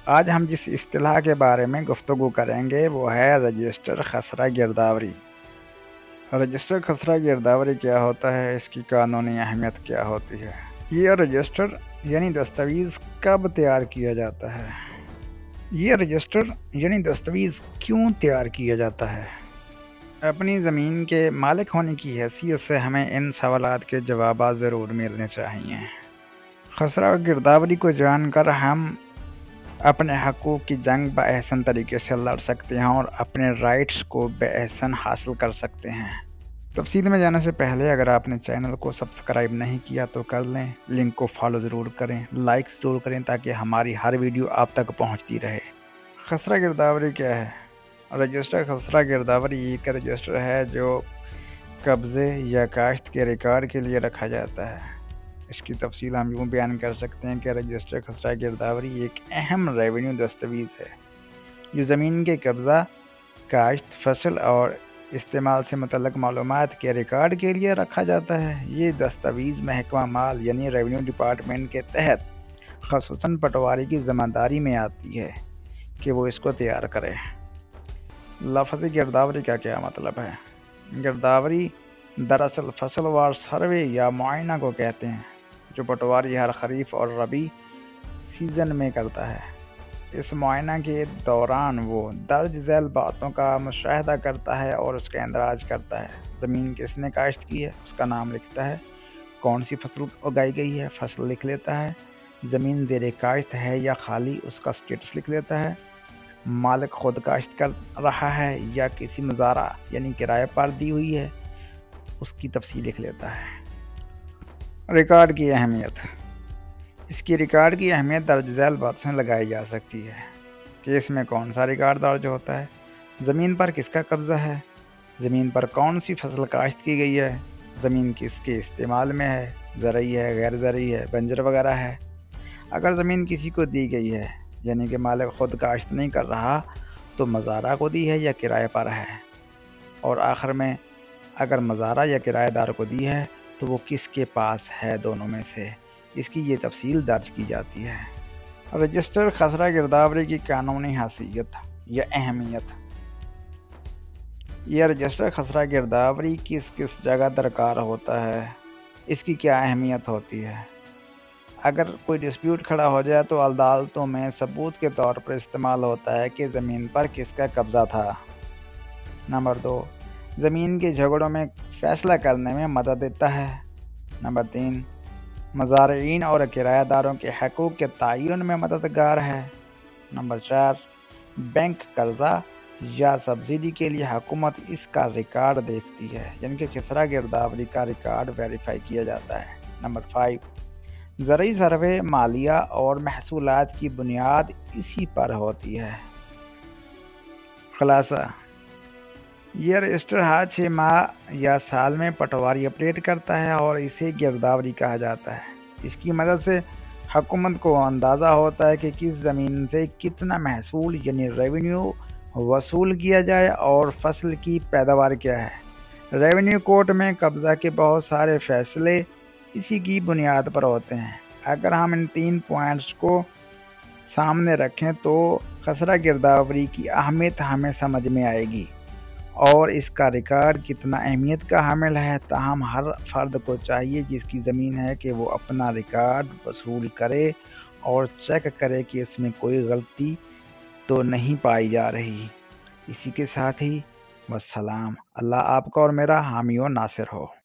آج ہم جس اصطلاح کے بارے میں گفتگو کریں گے وہ ہے رجسٹر خسرہ گرداوری۔ رجسٹر خسرہ گرداوری کیا ہوتا ہے، اس کی قانونی اہمیت کیا ہوتی ہے، یہ رجسٹر یعنی دستاویز کب تیار کیا جاتا ہے، یہ رجسٹر یعنی دستاویز کیوں تیار کیا جاتا ہے۔ اپنی زمین کے مالک ہونے کی حیثیت سے ہمیں ان سوالات کے جوابات ضرور ملنے چاہیے۔ خسرہ گرداوری کو جان کر ہم اپنے حقوق کی جنگ بأحسن طریقے سے لڑ سکتے ہیں اور اپنے رائٹس کو بأحسن حاصل کر سکتے ہیں۔ تفصیل میں جانے سے پہلے اگر آپ نے چینل کو سبسکرائب نہیں کیا تو کر لیں، لنک کو فالو ضرور کریں، لائک ضرور کریں تاکہ ہماری ہر ویڈیو آپ تک پہنچتی رہے۔ خسرہ گرداوری کیا ہے؟ رجسٹر خسرہ گرداوری ایک رجسٹر ہے جو قبضے یا کاشت کے ریکارڈ کے لیے رکھا جاتا ہے۔ اس کی تفصیل ہم یوں بیان کر سکتے ہیں کہ رجسٹر خسرہ گرداوری ایک اہم ریونیو دستاویز ہے جو زمین کے قبضہ، کاشت، فصل اور استعمال سے متعلق معلومات کے ریکارڈ کے لیے رکھا جاتا ہے۔ یہ دستاویز محکمہ مال یعنی ریونیو ڈپارٹمنٹ کے تحت خصوصاً پٹواری کی ذمہ داری میں آتی ہے کہ وہ اس کو تیار کرے۔ لفظ گرداوری کا کیا مطلب ہے؟ گرداوری دراصل فصل وار سروے یا معائنہ کو کہتے ہیں جو پٹواری ہر خریف اور ربیع سیزن میں کرتا ہے۔ اس معائنہ کے دوران وہ درج ذیل باتوں کا مشاہدہ کرتا ہے اور اس کا اندراج کرتا ہے۔ زمین کس نے کاشت کی ہے اس کا نام لکھتا ہے، کون سی فصل اگائی گئی ہے فصل لکھ لیتا ہے، زمین زیر کاشت ہے یا خالی اس کا سٹیٹس لکھ لیتا ہے، مالک خود کاشت کر رہا ہے یا کسی مزارع یعنی کرائے پر دی ہوئی ہے اس کی تفصیل لکھ لیتا ہے۔ ریکارڈ کی اہمیت۔ اس کی ریکارڈ کی اہمیت درج ذیل باتوں سے لگائی جا سکتی ہے کہ اس میں کون سا ریکارڈ درج ہوتا ہے، زمین پر کس کا قبضہ ہے، زمین پر کون سی فصل کاشت کی گئی ہے، زمین کس کے استعمال میں ہے، زرعی ہے، غیر زرعی ہے، بنجر وغیرہ ہے۔ اگر زمین کسی کو دی گئی ہے یعنی کہ مالک خود کاشت نہیں کر رہا تو مزارع کو دی ہے یا کرائے پر ہے، اور آخر میں اگر مزارع یا کرایہ دار کو دی ہے تو وہ کس کے پاس ہے، دونوں میں سے اس کی یہ تفصیل درج کی جاتی ہے۔ رجسٹر خسرہ گرداوری کی قانونی حیثیت یا اہمیت۔ یہ رجسٹر خسرہ گرداوری کس کس جگہ درکار ہوتا ہے، اس کی کیا اہمیت ہوتی ہے۔ اگر کوئی ڈسپیوٹ کھڑا ہو جائے تو عدالتوں میں ثبوت کے طور پر استعمال ہوتا ہے کہ زمین پر کس کا قبضہ تھا۔ نمبر 2، زمین کے جھگڑوں میں فیصلہ کرنے میں مدد دیتا ہے۔ نمبر 3، مزارعین اور کرایہ داروں کے حقوق کے تعین میں مددگار ہے۔ نمبر 4، بینک قرضہ یا سبسڈی کے لیے حکومت اس کا ریکارڈ دیکھتی ہے، یعنی کہ خسرہ گرداوری کا ریکارڈ ویریفائی کیا جاتا ہے۔ نمبر 5، زرعی سروے، مالیہ اور محصولات کی بنیاد اسی پر ہوتی ہے۔ خلاصہ، یہ رجسٹر ہر 6 ماہ یا سال میں پٹواری اپڈیٹ کرتا ہے اور اسے گرداوری کہا جاتا ہے۔ اس کی مدد سے حکومت کو اندازہ ہوتا ہے کہ کس زمین سے کتنا محصول یعنی ریونیو وصول کیا جائے اور فصل کی پیداوار کیا ہے۔ ریونیو کورٹ میں قبضہ کے بہت سارے فیصلے اسی کی بنیاد پر ہوتے ہیں۔ اگر ہم ان 3 پوائنٹس کو سامنے رکھیں تو خسرہ گرداوری کی اہمیت ہمیں سمجھ میں آئے گی اور اس کا ریکارڈ کتنا اہمیت کا حامل ہے۔ تاہم ہر فرد کو چاہیے جس کی زمین ہے کہ وہ اپنا ریکارڈ وصول کرے اور چیک کرے کہ اس میں کوئی غلطی تو نہیں پائی جا رہی۔ اسی کے ساتھ ہی والسلام۔ اللہ آپ کا اور میرا حامی و ناصر ہو۔